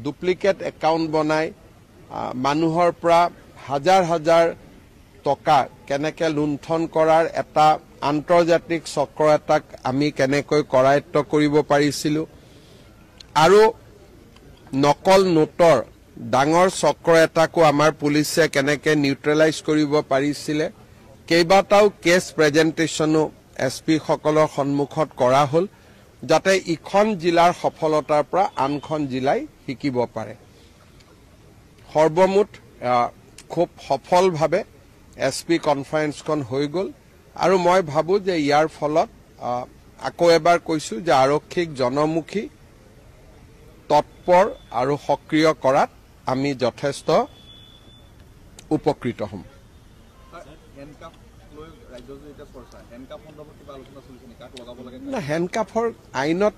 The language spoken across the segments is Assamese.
ডুপ্লিকেট একাউণ্ট বনাই মানুহৰ পৰা হাজাৰ হাজাৰ টকা কেনেকৈ লুণ্ঠন কৰাৰ এটা আন্তৰ্জাতিক চক্ৰ এটাক আমি কেনেকৈ কৰায়ত্ব কৰিব পাৰিছিলোঁ আৰু নকল নোটৰ ডাঙৰ চক্ৰ এটাকো আমাৰ পুলিচে কেনেকৈ নিউট্ৰেলাইজ কৰিব পাৰিছিলে কেইবাটাও কেছ প্ৰেজেণ্টেশ্যনো এছপি সকলৰ সন্মুখত কৰা হ'ল যাতে ইখন জিলাৰ সফলতাৰ পৰা আনখন জিলাই শিকিব পাৰে সৰ্বমুঠ খুব সফলভাৱে এছপি কনফাৰেন্সখন হৈ গ'ল আৰু মই ভাবো যে ইয়াৰ ফলত আকৌ এবাৰ কৈছো যে আৰক্ষীক জনমুখী তৎপৰ আৰু সক্ৰিয় কৰাত আমি যথেষ্ট উপকৃত হ'ম হেণ্ডকাফৰ আইনত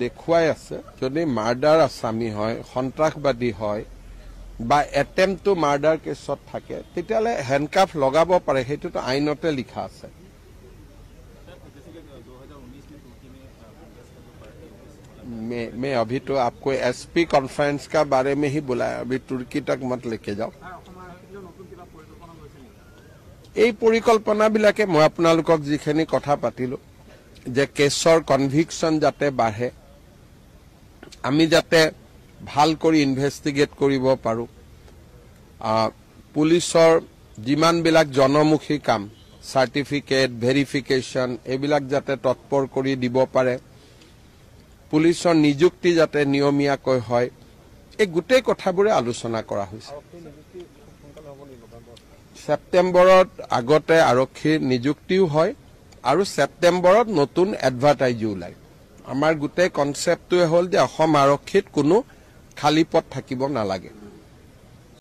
দেখুৱাই আছে যদি মাৰ্ডাৰ আসামী হয় সন্ত্ৰাসবাদী হয় বা এটেম্প টু মাৰ্ডাৰ কেছত থাকে তেতিয়াহ'লে হেণ্ডকাফ লগাব পাৰে সেইটোতো আইনতে লিখা আছে मैं अभी तो आपको एसपी कॉन्फ्रेंस का बारे में ही बुलाया अभी तुर्की तक मत लेके जाओ এই পৰিকল্পনাবিলাকে মই আপোনালোকক যিখিনি কথা পাতিলো যে কেছৰ কনভিকশন যাতে বাঢ়ে আমি যাতে ভাল কৰি ইনভেষ্টিগেট কৰিব পাৰো পুলিচৰ যিমানবিলাক জনমুখী কাম সাৰ্টিফিকেট ভেৰিফিকেশন এইবিলাক যাতে তৎপৰ কৰি দিব পাৰে পুলিচৰ নিযুক্তি যাতে নিয়মীয়াকৈ হয় এই গোটেই কথাবোৰে আলোচনা কৰা হৈছে সেপ্টেম্বৰত আগতে আৰক্ষীৰ নিযুক্তিও হয় আৰু সেপ্টেম্বৰত নতুন এডভাৰটাইজো ওলায় আমাৰ গোটেই কনসেপ্টটোৱে হ'ল যে অসম আৰক্ষীত কোনো খালী পথ থাকিব নালাগে